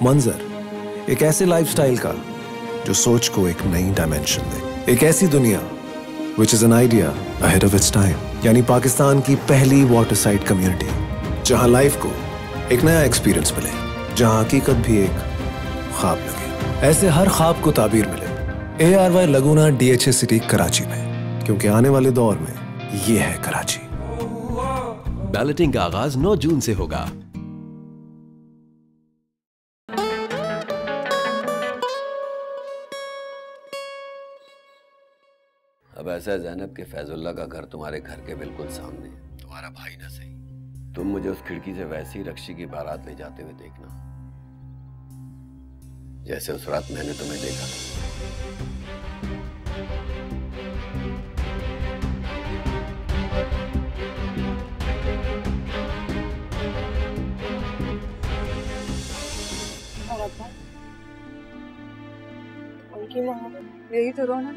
मंजर, एक ऐसे लाइफस्टाइल का जो सोच को एक नई डायमेंशन दे। एक ऐसी दुनिया which is an idea ahead of its time, यानी पाकिस्तान की पहली वाटर साइड कम्युनिटी जहां लाइफ को एक नया एक्सपीरियंस मिले, जहां हकीकत भी एक ख्वाब लगे। ऐसे हर ख्वाब को ताबीर मिले ARY लगूना DHA सिटी कराची में, क्योंकि आने वाले दौर में ये है कराची। बैलेटिंग का आगाज 9 जून से होगा। अब ऐसा है ज़ैनब के फैजुल्ला का घर तुम्हारे घर के बिल्कुल सामने है। तुम्हारा भाई ना सही, तुम मुझे उस खिड़की से वैसी रक्षी की बारात ले जाते हुए देखना जैसे उस रात मैंने तुम्हें देखा था। उनकी मोहब्बत यही तो रोना,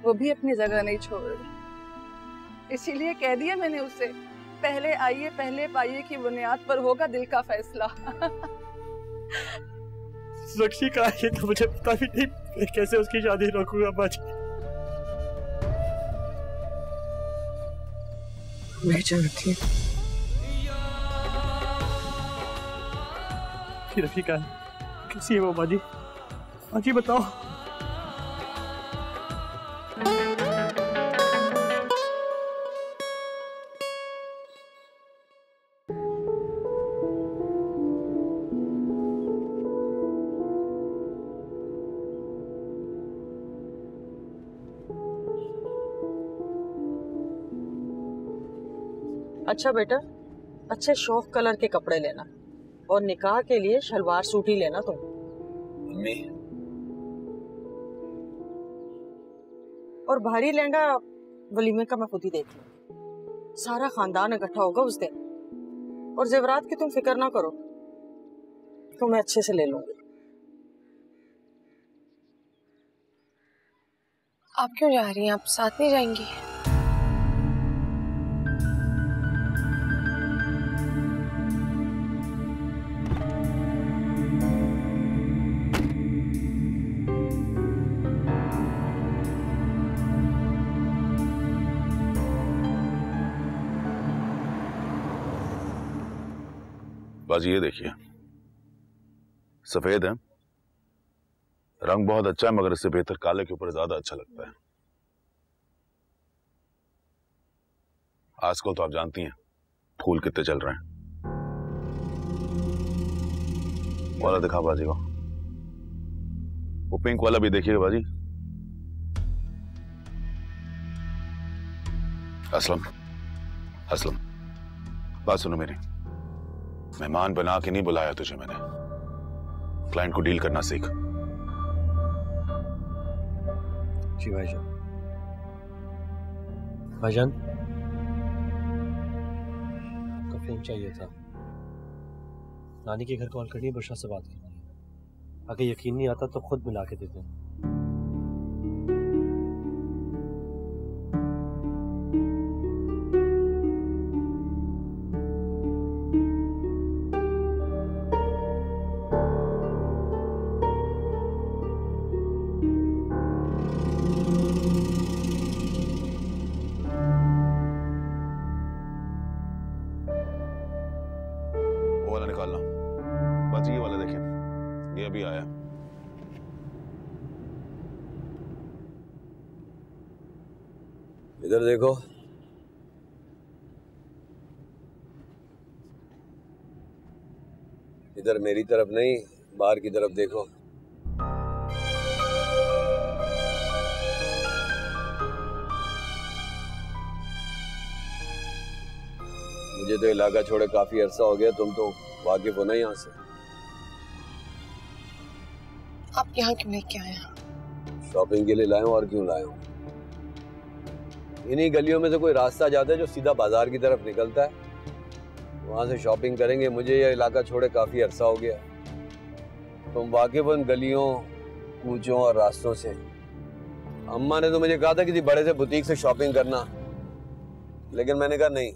वो भी अपनी जगह नहीं छोड़ रही। इसीलिए कह दिया मैंने उसे, पहले आइए पहले पाइए की बुनियाद पर होगा दिल का फैसला। रक्षी का है तो मुझे पता भी नहीं कैसे उसकी शादी रोकूंगा बाजी। मैं जानती हूँ रक्षी का कैसी है वो बाजी, बाजी बताओ। अच्छा बेटा, अच्छे शौक कलर के कपड़े लेना और निकाह के लिए शलवार सूट ही लेना तुम। मम्मी, और भारी लहंगा वलीमे का मैं खुद ही देख लूं। सारा खानदान इकट्ठा होगा उस दिन, और जेवरात की तुम फिक्र ना करो, तो मैं अच्छे से ले लूंगी। आप क्यों जा रही हैं? आप साथ नहीं जाएंगी? बाजी ये देखिए, सफेद है, रंग बहुत अच्छा है, मगर इससे बेहतर काले के ऊपर ज्यादा अच्छा लगता है। आजकल तो आप जानती हैं फूल कितने चल रहे हैं। वाला दिखा बाजी को, वो पिंक वाला भी देखिएगा बाजी। असलम, असलम बात सुनो मेरी, मेहमान बना के नहीं बुलाया तुझे मैंने, क्लाइंट को डील करना सीख। जी भाईजान। भाईजान, आपका फोन चाहिए था, नानी के घर कॉल करनी है, बुशरा से बात करनी है। अगर यकीन नहीं आता तो खुद मिला के देते हैं। इधर देखो, इधर मेरी तरफ नहीं, बाहर की तरफ देखो। मुझे तो इलाका छोड़े काफी अरसा हो गया, तुम तो वाकिफ हो ना यहाँ से। आप यहाँ क्यों लेके आए? शॉपिंग के लिए लाए हूँ, और क्यों लाए हूँ। इन्हीं गलियों में से कोई रास्ता जाता है जो सीधा बाजार की तरफ निकलता है, वहां से शॉपिंग करेंगे। मुझे यह इलाका छोड़े काफी अरसा हो गया, तुम वाकिफ उन गलियों, कूचों और रास्तों से। अम्मा ने तो मुझे कहा था किसी बड़े से बुटीक से शॉपिंग करना, लेकिन मैंने कहा नहीं,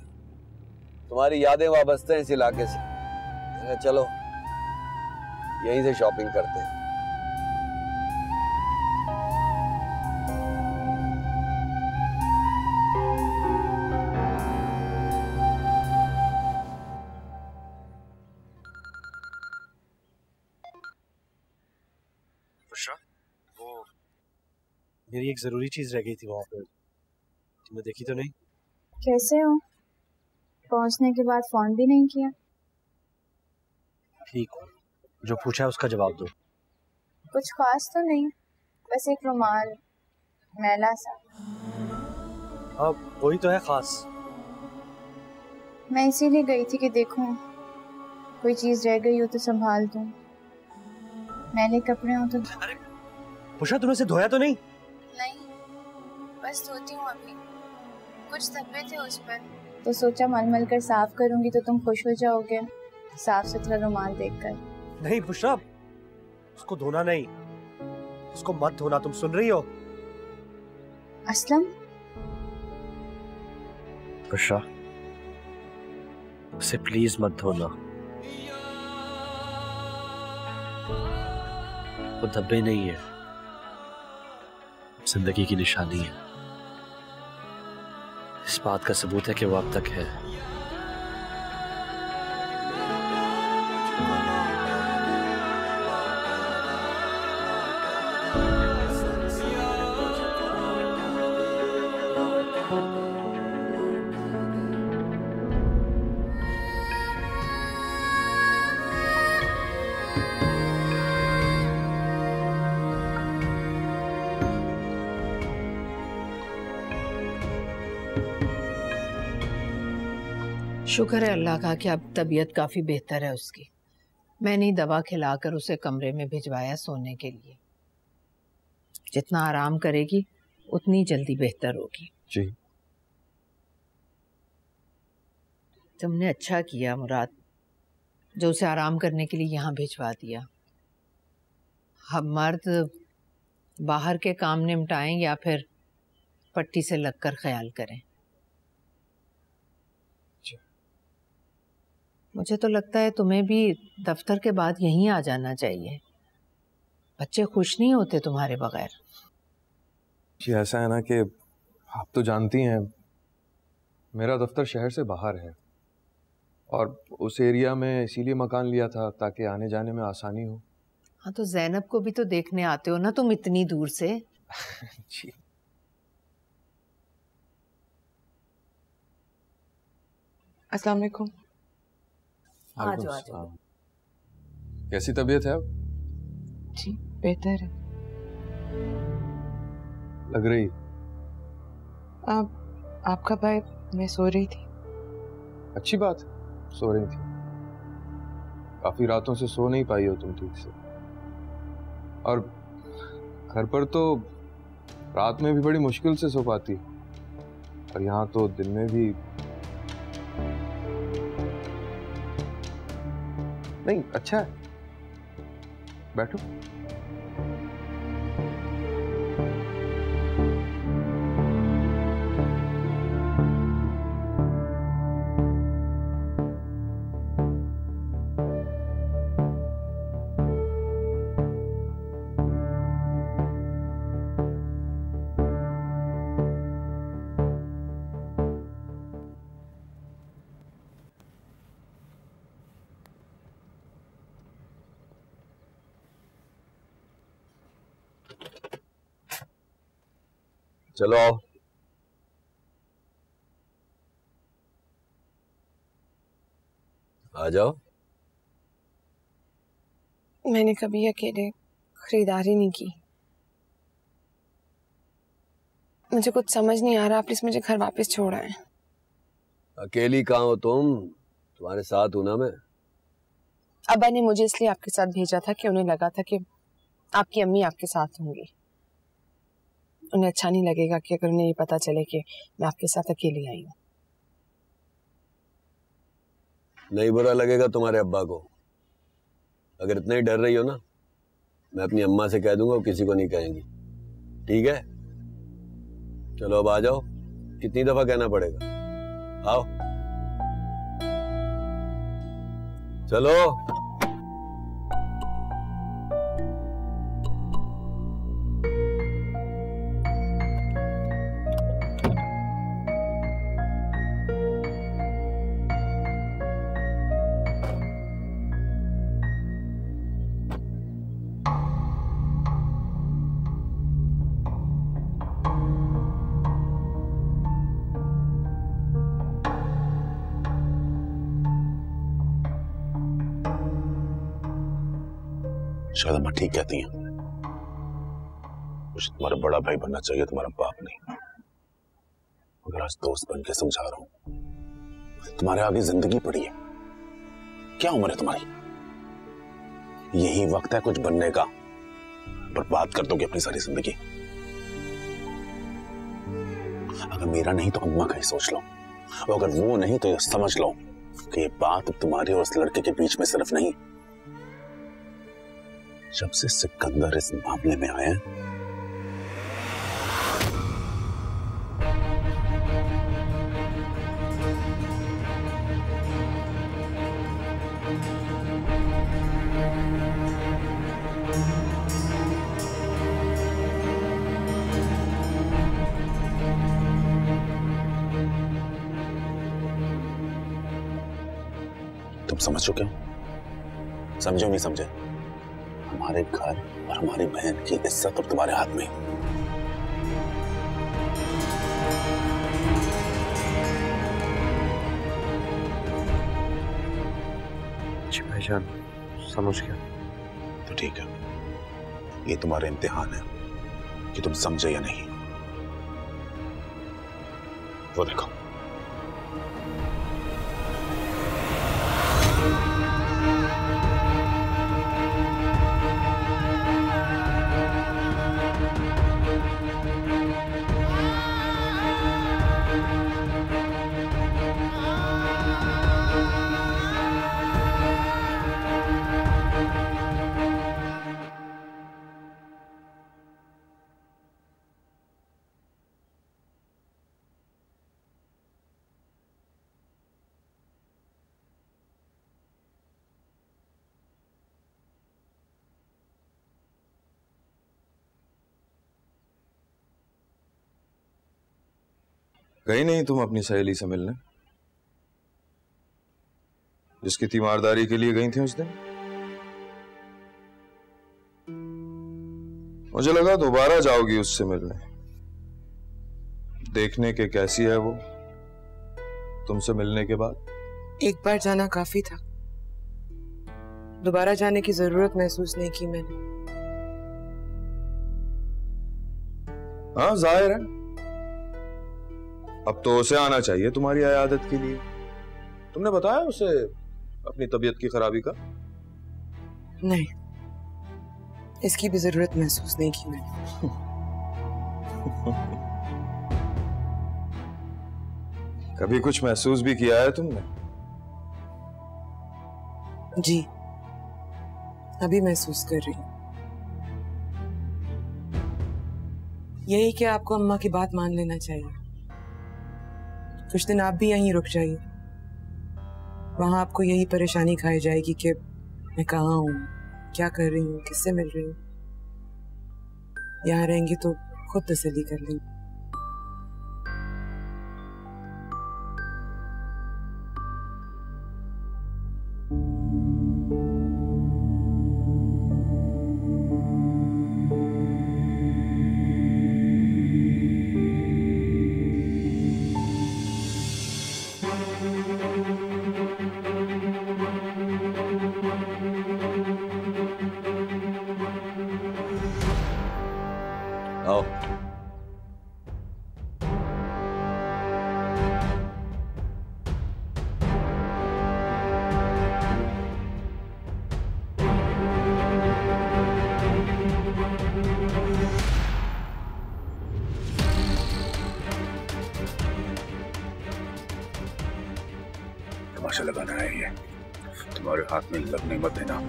तुम्हारी यादें वाबस्ते हैं इस इलाके से। चलो यहीं से शॉपिंग करते हैं। वो मेरी एक जरूरी चीज रह गई थी वहां पर, तुमने देखी तो नहीं? कैसे हो? पहुंचने के बाद फोन भी नहीं किया। ठीक हो, जो पूछा है उसका जवाब दो। कुछ खास तो नहीं, बस एक रुमाल मैला सा। हाँ वही तो है खास। मैं इसीलिए गई थी कि देखूं कोई चीज रह गई हो तो संभाल दूं, मैले कपड़े हो तो। अरे पुषा, तूने इसे धोया तो नहीं? नहीं, बस धोती हूँ अभी। कुछ धब्बे थे उस पर, तो सोचा मल कर साफ करूंगी तो तुम खुश हो जाओगे साफ सुथरा रुमाल देखकर। नहीं पुषा, उसको धोना नहीं, उसको मत धोना, तुम सुन रही हो? असलम, पुषा उसे प्लीज मत धोना। वो धब्बे नहीं है, जिंदगी की निशानी है। इस बात का सबूत है कि वो अब तक है। शुक्र है अल्लाह का कि अब तबीयत काफ़ी बेहतर है उसकी। मैंने ही दवा खिलाकर उसे कमरे में भिजवाया सोने के लिए। जितना आराम करेगी उतनी जल्दी बेहतर होगी। जी। तुमने अच्छा किया मुराद, जो उसे आराम करने के लिए यहाँ भिजवा दिया। हम मर्द बाहर के काम निपटाएं या फिर पट्टी से लगकर ख्याल करें। मुझे तो लगता है तुम्हें भी दफ्तर के बाद यहीं आ जाना चाहिए। बच्चे खुश नहीं होते तुम्हारे बगैर। जी ऐसा है ना कि आप तो जानती हैं मेरा दफ्तर शहर से बाहर है और उस एरिया में इसीलिए मकान लिया था ताकि आने जाने में आसानी हो। हाँ तो जैनब को भी तो देखने आते हो ना तुम इतनी दूर से। जी। अस्सलाम वालेकुम। आ जाओ। कैसी तबीयत है अब? जी बेहतर है। लग रही। आपका भाई, मैं सो रही थी। अच्छी बात है, सो रही थी। काफी रातों से सो नहीं पाई हो तुम ठीक से। और घर पर तो रात में भी बड़ी मुश्किल से सो पाती और यहाँ तो दिन में भी नहीं। अच्छा है, बैठो। चलो आओ। आ जाओ। मैंने कभी अकेले खरीदारी नहीं की। मुझे कुछ समझ नहीं आ रहा, प्लीज मुझे घर वापस छोड़ आए। अकेली कहाँ हो तुम? तुम्हारे साथ हूं ना मैं। अब्बा ने मुझे इसलिए आपके साथ भेजा था कि उन्हें लगा था कि आपकी अम्मी आपके साथ होंगी। उन्हें अच्छा नहीं लगेगा कि अगर उन्हें ये पता चले कि मैं आपके साथ अकेली आई हूँ। नहीं बुरा लगेगा तुम्हारे अब्बा को। अगर इतना ही डर रही हो ना, मैं अपनी अम्मा से कह दूंगा, वो किसी को नहीं कहेंगी। ठीक है, चलो अब आ जाओ। कितनी दफा कहना पड़ेगा? आओ चलो। शायद अम्मा ठीक कहती हैं, मुझे तुम्हारा बड़ा भाई बनना चाहिए, तुम्हारा बाप नहीं। मगर आज दोस्त बन के समझा रहा हूं, तुम्हारे आगे जिंदगी पड़ी है। क्या उम्र है तुम्हारी? यही वक्त है कुछ बनने का। बर्बाद कर दोगे अपनी सारी जिंदगी। अगर मेरा नहीं तो अम्मा का ही सोच लो, और अगर वो नहीं तो समझ लो कि ये बात तुम्हारे और उस लड़के के बीच में सिर्फ नहीं, जब से सिकंदर इस मामले में आया तुम समझ चुके हो? समझो नहीं समझे? हमारे घर और हमारी बहन की इज्जत अब तुम्हारे हाथ में। जी भाईजान, समझ गया। तो ठीक है, ये तुम्हारा इम्तिहान है कि तुम समझे या नहीं। वो देखो, गई नहीं तुम अपनी सहेली से मिलने, जिसकी तीमारदारी के लिए गई थी उस दिन? मुझे लगा दोबारा जाओगी उससे मिलने, देखने के कैसी है वो तुमसे मिलने के बाद। एक बार जाना काफी था, दोबारा जाने की जरूरत महसूस नहीं की मैंने। हाँ जाहिर है, अब तो उसे आना चाहिए तुम्हारी आयादत के लिए। तुमने बताया उसे अपनी तबीयत की खराबी का? नहीं, इसकी भी जरूरत महसूस नहीं की मैंने। कभी कुछ महसूस भी किया है तुमने? जी, अभी महसूस कर रही हूं। यही कि आपको अम्मा की बात मान लेना चाहिए। कुछ दिन आप भी यहीं रुक जाइए, वहां आपको यही परेशानी खाई जाएगी कि मैं कहाँ हूँ, क्या कर रही हूँ, किससे मिल रही हूँ। यहाँ रहेंगी तो खुद तसल्ली कर लेंगे। आओ। तमाशा लगाना है ये, तुम्हारे हाथ में लगने मत देना।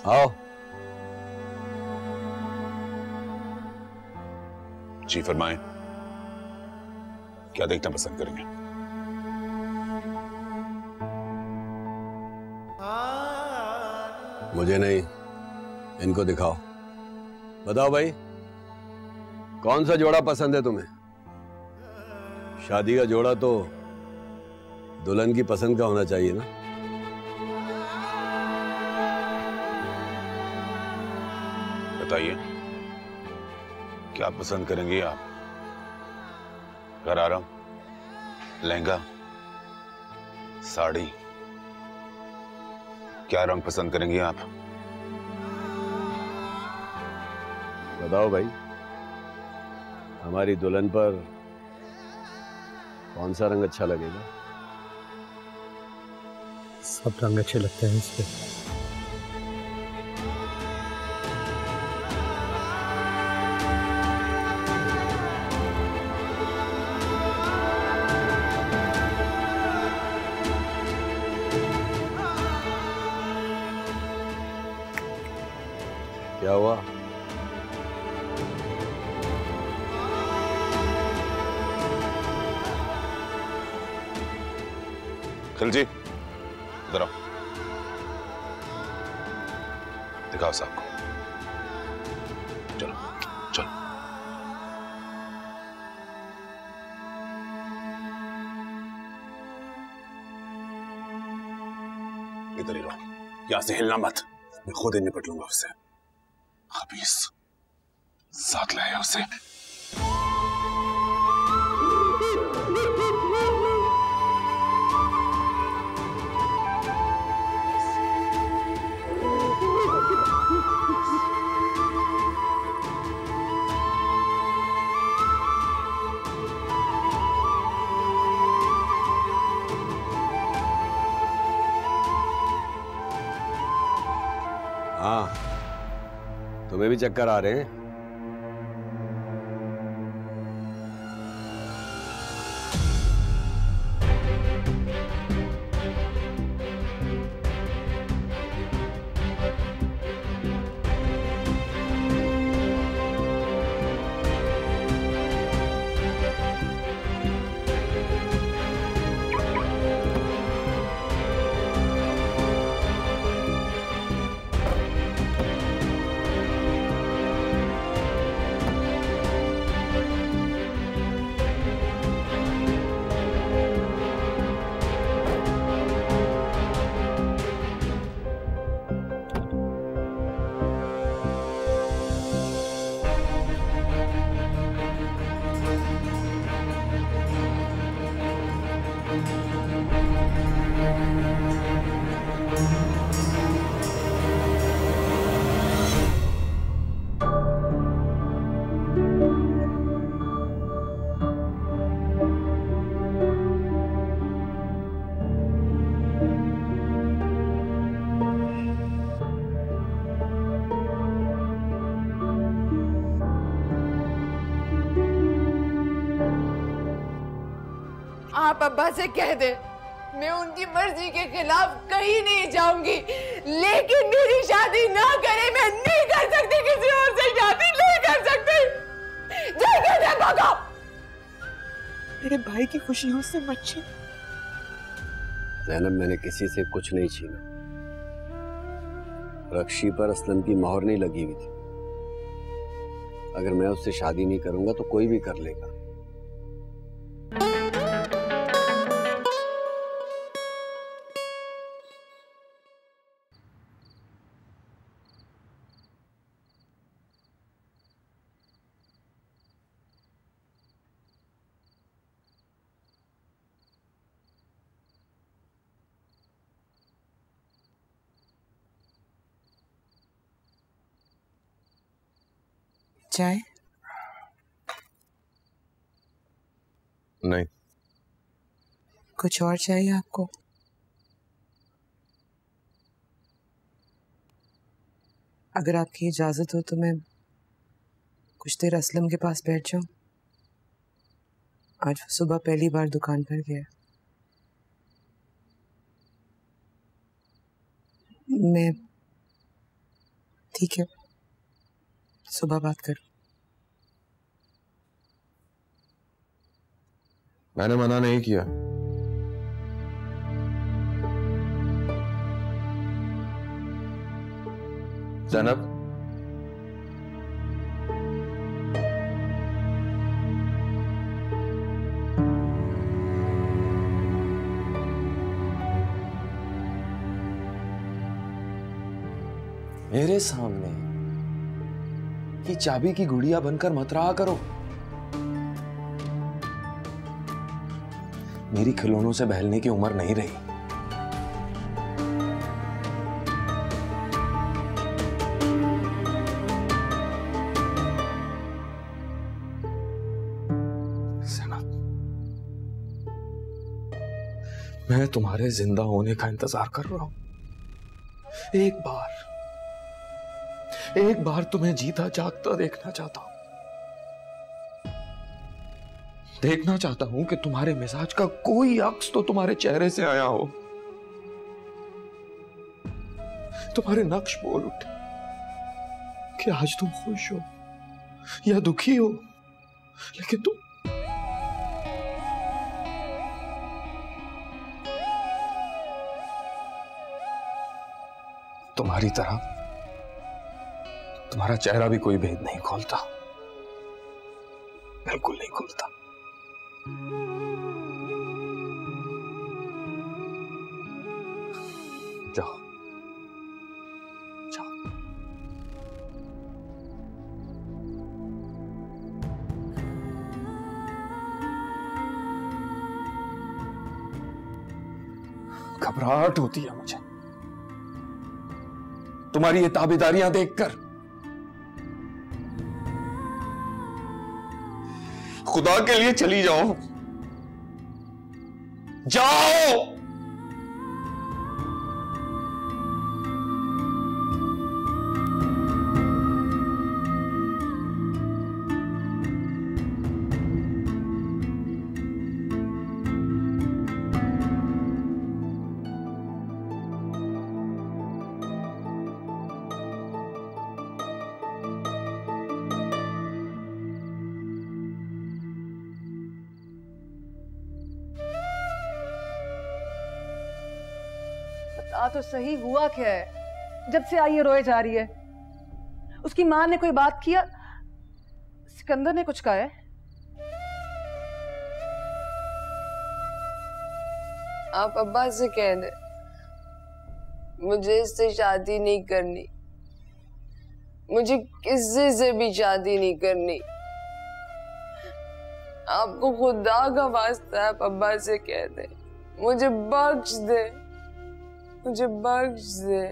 आओ। जी फरमाएं, क्या देखना पसंद करेंगे? मुझे नहीं, इनको दिखाओ। बताओ भाई, कौन सा जोड़ा पसंद है तुम्हें? शादी का जोड़ा तो दुल्हन की पसंद का होना चाहिए ना। बताइए, क्या पसंद करेंगे आप? गरारा, लहंगा, साड़ी क्या रंग पसंद करेंगी आप? बताओ भाई, हमारी दुल्हन पर कौन सा रंग अच्छा लगेगा? सब रंग अच्छे लगते हैं इस पे। क्या हुआ? खिलजी, इधर आओ। दिखाओ साहब को। चलो चलो। इधर ही रहो, यहां से हिलना मत। मैं खुद ही निपट लूंगा उससे। खबीस, साथ लाया उसे। हाँ, तुम्हें भी चक्कर आ रहे हैं? आप अब्बा से कह दे मैं उनकी मर्जी के खिलाफ कहीं नहीं जाऊंगी, लेकिन मेरी शादी ना करे। मैं नहीं कर सकती, किसी और से शादी नहीं कर सकती। जल्दी से भागो। मेरे भाई की खुशियों से मत छीन। ज़ैनब, मैंने किसी से कुछ नहीं छीना। रक्षी पर असलम की मोहर नहीं लगी हुई थी। अगर मैं उससे शादी नहीं करूंगा तो कोई भी कर लेगा। चाय? नहीं। कुछ और चाहिए आपको? अगर आपकी इजाजत हो तो मैं कुछ देर असलम के पास बैठ जाऊं। आज सुबह पहली बार दुकान पर गया। मैं ठीक है, सुबह बात करूं। मैंने मना नहीं किया। ज़ैनब, मेरे सामने ये चाबी की गुड़िया बनकर मत रहा करो। मेरी खिलौनों से बहलने की उम्र नहीं रही। मैं तुम्हारे जिंदा होने का इंतजार कर रहा हूं। एक बार तुम्हें जीता जागता देखना चाहता हूं। देखना चाहता हूं कि तुम्हारे मिजाज का कोई अक्स तो तुम्हारे चेहरे से आया हो। तुम्हारे नक्श बोल उठे कि आज तुम खुश हो या दुखी हो, लेकिन तुम्हारी तरह तुम्हारा चेहरा भी कोई भेद नहीं खोलता, बिल्कुल नहीं खोलता। जाओ जाओ। घबराहट होती है मुझे तुम्हारी ये ताबेदारियां देखकर। खुदा के लिए चली जाओ, जाओ। तो सही हुआ क्या है? जब से आई है रोए जा रही है। उसकी मां ने कोई बात किया? सिकंदर ने कुछ कहा है? आप अब्बा से कह दे मुझे इससे शादी नहीं करनी, मुझे किसी से भी शादी नहीं करनी। आपको खुदा का वास्ता है, अब्बा से कह दे मुझे बख्श दे, मुझे बख्श दे।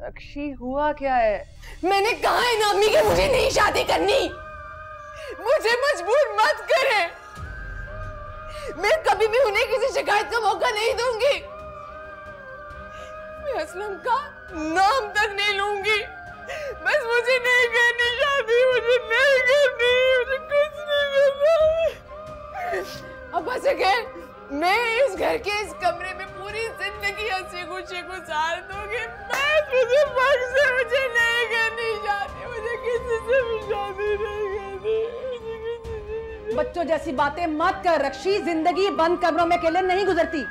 रक्षी हुआ क्या है? मैंने कहा है ना अम्मी कि मुझे नहीं शादी करनी। मुझे मजबूर मत करें, मैं कभी भी उन्हें किसी शिकायत का मौका नहीं दूंगी। मैं असलम का नाम तक नहीं लूंगी। बस मुझे नहीं करनी शादी, मुझे नहीं करनी, मुझे कुछ नहीं करना। अब्बा से कह मैं इस घर के इस कमरे में पूरी जिंदगी हंसी खुशी गुजार दूंगी। बस मुझे बख्श दे, मुझे नहीं करनी शादी, मुझे किसी से भी शादी नहीं करनी। बच्चों जैसी बातें मत कर रक्षी। जिंदगी बंद कमरों में अकेले नहीं गुजरती।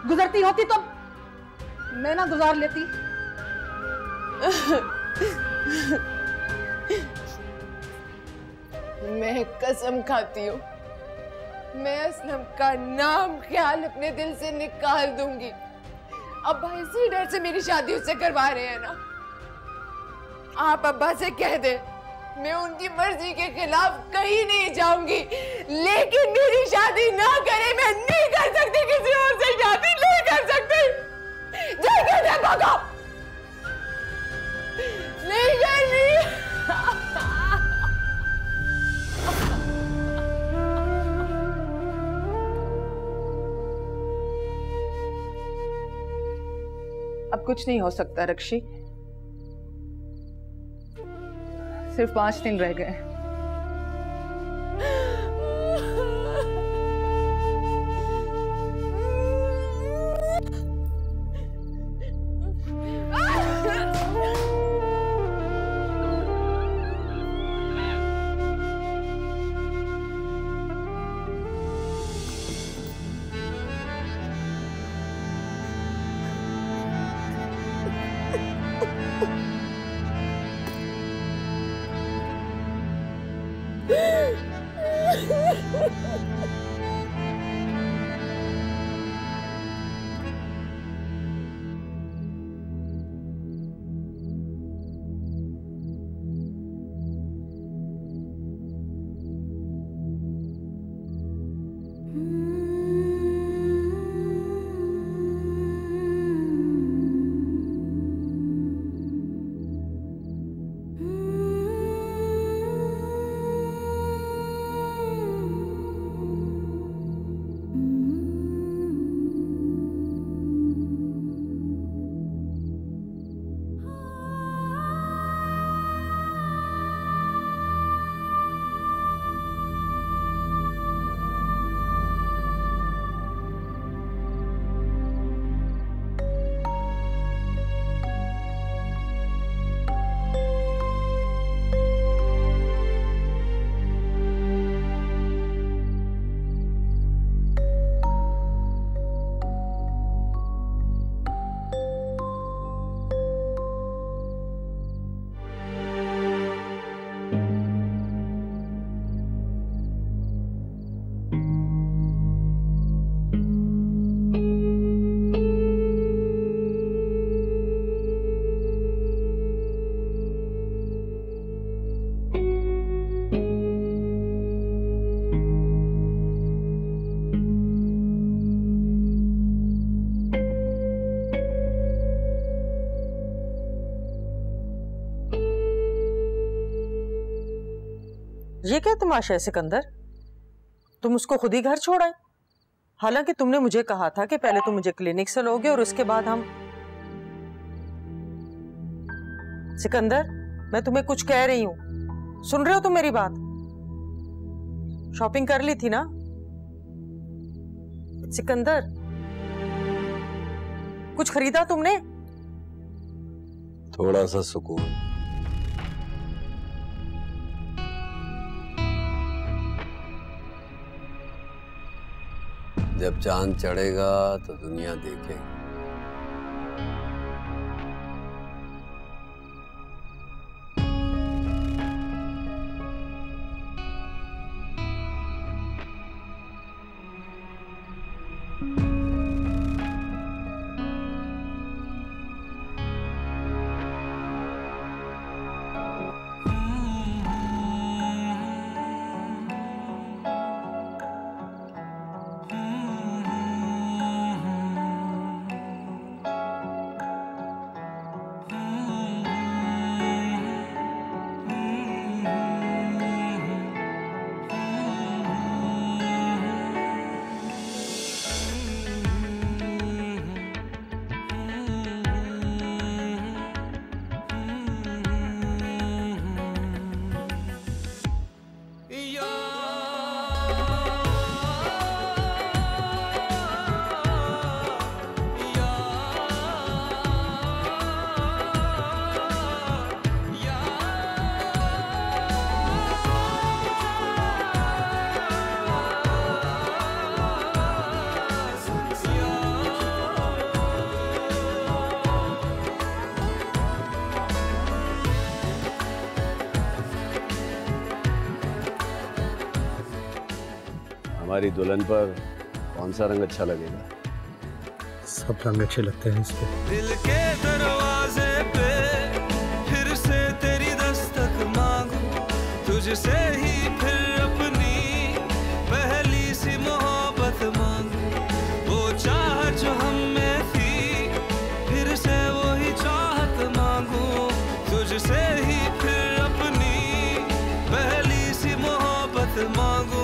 गुजरती होती तो मैं ना गुजार लेती। मैं कसम खाती हूँ मैं असलम का नाम ख्याल अपने दिल से निकाल दूंगी। अब्बा इसी डर से मेरी शादी उससे करवा रहे हैं ना। आप अब्बा से कह दे मैं उनकी मर्जी के खिलाफ कहीं नहीं जाऊंगी, लेकिन मेरी शादी ना करे। मैं नहीं कर सकती किसी और से शादी, नहीं कर सकती। जा कह दे अब्बा को नहीं करनी। अब कुछ नहीं हो सकता रक्षी। सिर्फ 5 दिन रह गए। ये क्या तमाशा है सिकंदर? तुम उसको खुद ही घर छोड़ आए, हालांकि तुमने मुझे कहा था कि पहले तुम मुझे क्लिनिक से लोगे और उसके बाद हम। सिकंदर, मैं तुम्हें कुछ कह रही हूं, सुन रहे हो तुम मेरी बात? शॉपिंग कर ली थी ना सिकंदर? कुछ खरीदा तुमने? थोड़ा सा सुकून। जब चांद चढ़ेगा तो दुनिया देखेगी। हमारी दुल्हन पर कौन सा रंग अच्छा लगेगा? सब रंग अच्छे लगते हैं इसको। दिल के दरवाजे पे फिर से तेरी दस्तक मांगू, तुझसे ही फिर अपनी पहली सी मोहब्बत मांगू। वो चाहत जो हम में थी फिर से वही चाहत मांगू, तुझसे ही फिर अपनी पहली सी मोहब्बत मांगू।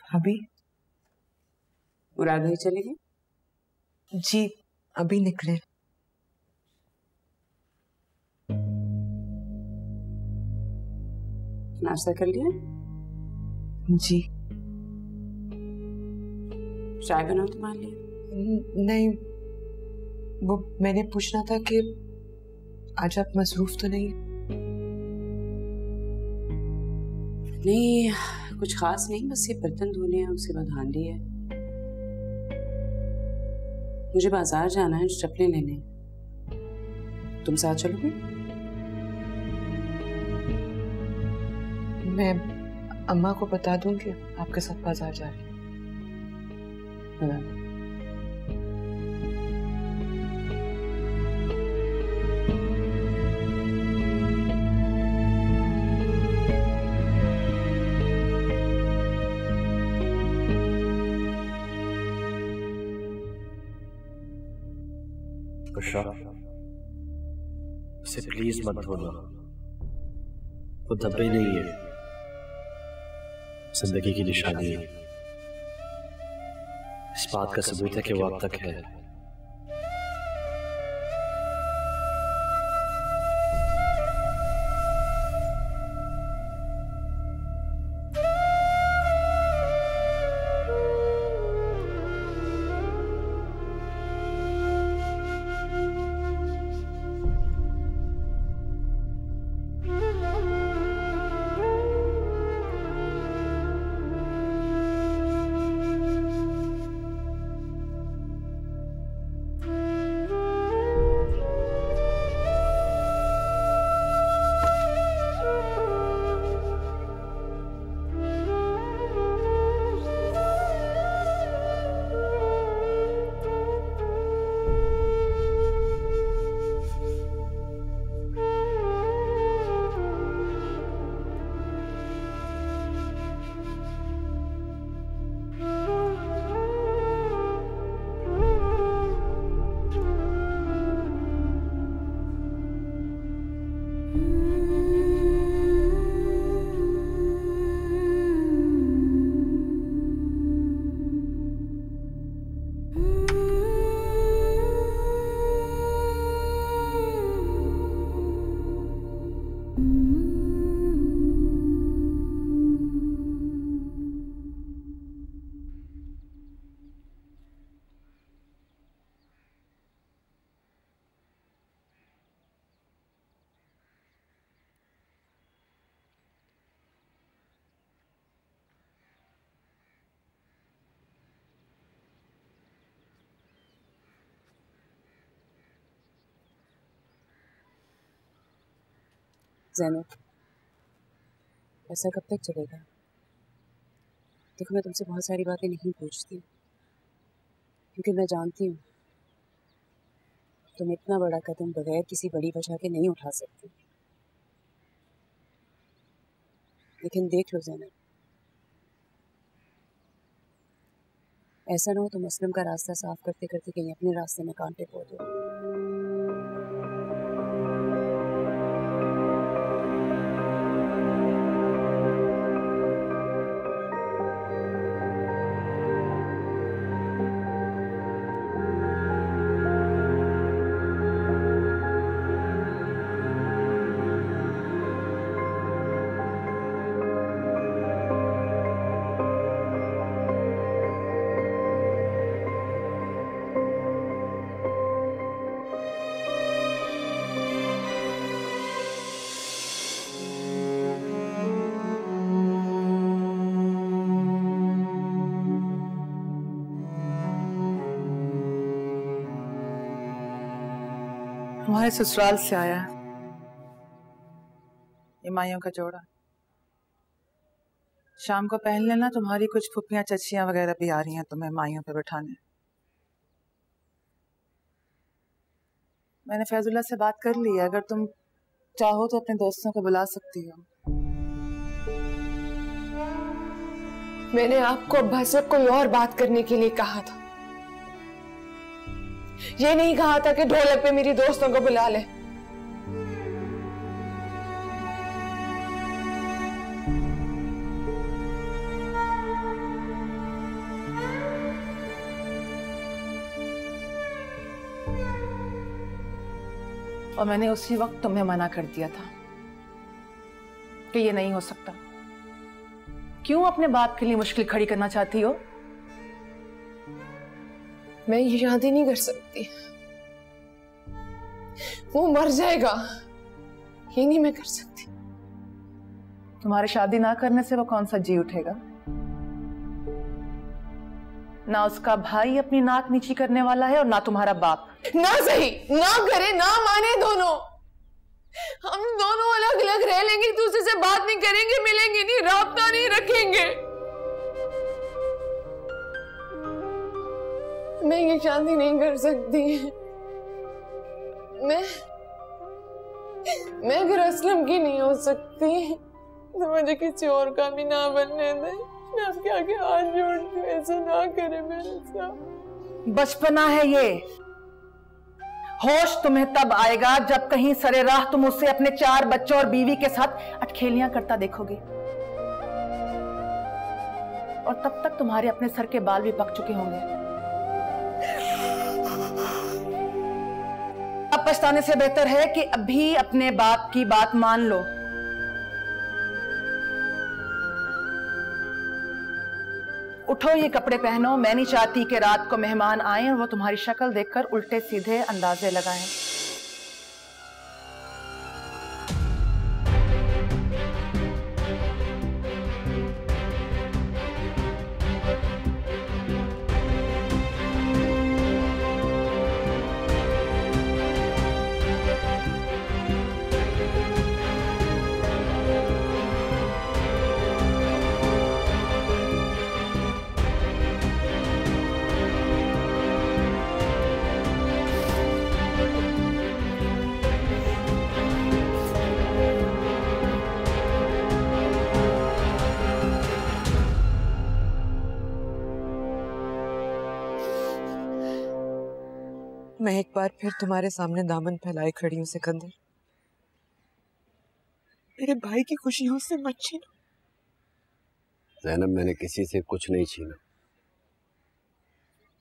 अभी मुराद भाई चले गए? जी अभी निकले। नाश्ता कर लिया? जी। चाय बनाओ तुम्हारे लिए? नहीं, वो मैंने पूछना था कि आज आप मसरूफ तो नहीं? नहीं कुछ खास नहीं, बस ये बर्तन धोने हैं, उसके बाद हांडी है। मुझे बाजार जाना है, चप्पलें लेने। तुम साथ चलोगे? मैं अम्मा को बता दूंगी आपके साथ बाजार जा रही हूँ। उसे प्लीज मत बोलो, वो धब्बे नहीं है, जिंदगी की निशानी है। इस बात का सबूत है कि वो अब तक है। ज़ैनब, ऐसा कब तक चलेगा? देखो, मैं तुमसे बहुत सारी बातें नहीं पूछती क्योंकि मैं जानती हूँ तुम इतना बड़ा कदम बगैर किसी बड़ी वजह के नहीं उठा सकती। लेकिन देख लो ज़ैनब, ऐसा ना हो तुम असलम का रास्ता साफ करते करते कहीं अपने रास्ते में कांटे पो दो। हमारे ससुराल से आया है ये माइयों का जोड़ा। शाम को पहन लेना, तुम्हारी कुछ फुफियां चचियां वगैरह भी आ रही हैं तुम्हें माइयों पे बैठाने। मैंने फैजुल्ला से बात कर ली है, अगर तुम चाहो तो अपने दोस्तों को बुला सकती हो। मैंने आपको अब्बा से कोई और बात करने के लिए कहा था, ये नहीं कहा था कि ढोलक पे मेरी दोस्तों को बुला ले। और मैंने उसी वक्त तुम्हें मना कर दिया था कि ये नहीं हो सकता। क्यों अपने बाप के लिए मुश्किल खड़ी करना चाहती हो? मैं ये शादी नहीं कर सकती, वो मर जाएगा, ये नहीं मैं कर सकती। तुम्हारी शादी ना करने से वो कौन सा जी उठेगा? ना उसका भाई अपनी नाक नीची करने वाला है और ना तुम्हारा बाप। ना सही, ना करे ना माने दोनों। हम दोनों अलग अलग रह लेंगे, दूसरे से बात नहीं करेंगे, मिलेंगे नहीं, राब्ता नहीं रखेंगे। मैं ये शादी नहीं कर सकती। मैं अगर असलम की नहीं हो सकती तो मुझे किसी और का भी ना बनने दे। मैं आपके आगे हाथ जोड़ती हूँ, ऐसा ना करे मेरे साथ। बचपना है ये, होश तुम्हें तब आएगा जब कहीं सरे राह तुम उसे अपने 4 बच्चों और बीवी के साथ अटखेलियां करता देखोगे, और तब तक तुम्हारे अपने सर के बाल भी पक चुके होंगे। अब पछताने से बेहतर है कि अभी अपने बाप की बात मान लो। उठो, ये कपड़े पहनो। मैं नहीं चाहती कि रात को मेहमान आए और वो तुम्हारी शक्ल देखकर उल्टे सीधे अंदाजे लगाएं। मैं एक बार फिर तुम्हारे सामने दामन फैलाए खड़ी हूँ सिकंदर। मेरे भाई की खुशियों से मत छीनो। ज़ैनब, मैंने किसी से कुछ नहीं छीना।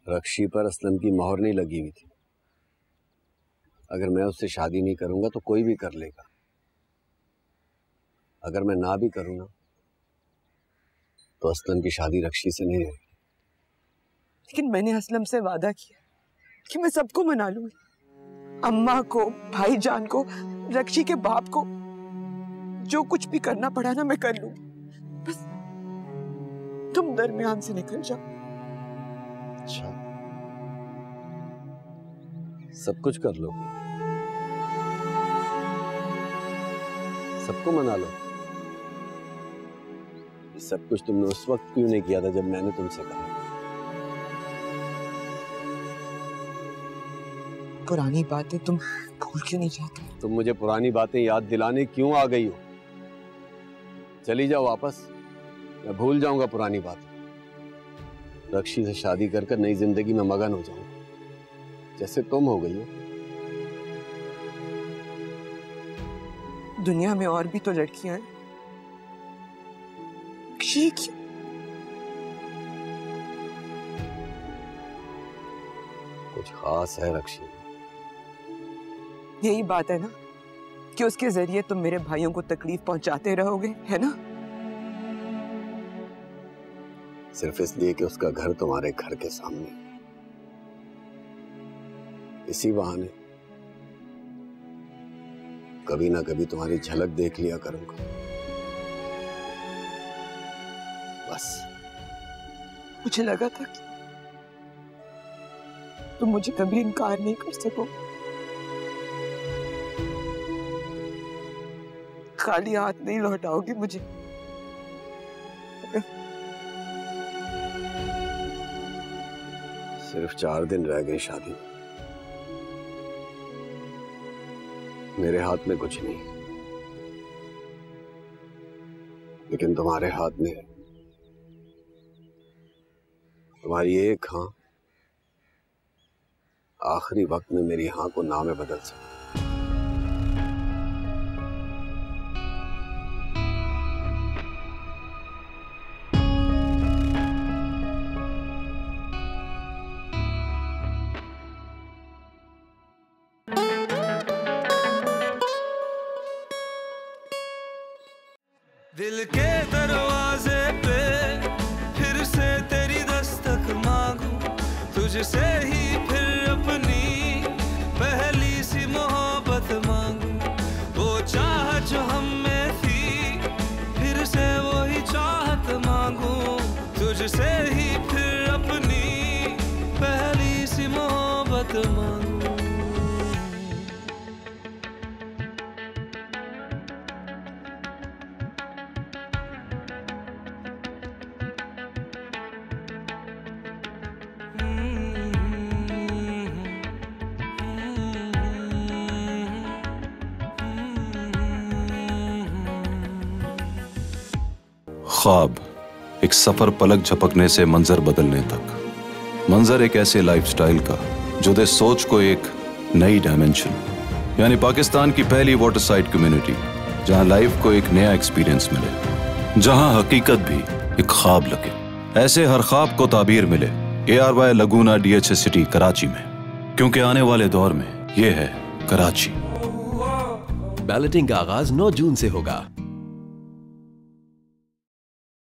रक्षी पर असलम की मोहर नहीं लगी हुई थी। अगर मैं उससे शादी नहीं करूंगा तो कोई भी कर लेगा। अगर मैं ना भी करूंगा तो असलम की शादी रक्षी से नहीं होगी। लेकिन मैंने असलम से वादा किया कि मैं सबको मना लूंगी, अम्मा को, भाईजान को, रक्षी के बाप को, जो कुछ भी करना पड़ा ना मैं कर लूंगी। बस तुम दरमियान से निकल जाओ। अच्छा, सब कुछ कर लोगी? सबको मना लो। ये सब कुछ तुमने उस वक्त क्यों नहीं किया था जब मैंने तुमसे कहा? पुरानी बातें तुम भूल क्यों नहीं जाते? तुम मुझे पुरानी बातें याद दिलाने क्यों आ गई हो? चली जाओ वापस, मैं भूल जाऊंगा पुरानी बातें। रक्षी से शादी कर नई जिंदगी में मगन हो जाऊंगा, जैसे तुम हो गई हो। दुनिया में और भी तो लड़कियां हैं, ये क्यों? कुछ खास है रक्षी? यही बात है ना कि उसके जरिए तुम मेरे भाइयों को तकलीफ पहुंचाते रहोगे, है ना? सिर्फ इसलिए कि उसका घर तुम्हारे घर के सामने, इसी बहाने कभी ना कभी तुम्हारी झलक देख लिया करूंगा। बस। मुझे लगा था कि तुम मुझे कभी इनकार नहीं कर सको। खाली हाथ नहीं लौटाओगी मुझे। सिर्फ 4 दिन रह गए शादी। मेरे हाथ में कुछ नहीं, लेकिन तुम्हारे हाथ में है। तुम्हारी एक हाँ आखिरी वक्त में मेरी हाँ को ना में बदल सकती। दिल के दरवाजे पे फिर से तेरी दस्तक मांगू, तुझसे ही फिर अपनी पहली सी मोहब्बत मांगू। वो चाह जो हम में थी फिर से वही चाहत मांगू, तुझसे ही फिर अपनी पहली सी मोहब्बत मांगू। ख्वाब एक सफर पलक झपकने से मंजर बदलने तक। मंजर एक ऐसे लाइफस्टाइल का जो दे सोच को एक नई डायमेंशन, यानी पाकिस्तान की पहली वाटर साइड कम्युनिटी जहां लाइफ को एक नया एक्सपीरियंस मिले, जहां हकीकत भी एक ख्वाब लगे। ऐसे हर ख्वाब को ताबीर मिले ARY लगूना DHS सिटी कराची में, क्योंकि आने वाले दौर में ये है कराची। बैलेटिंग का आगाज 9 जून से होगा।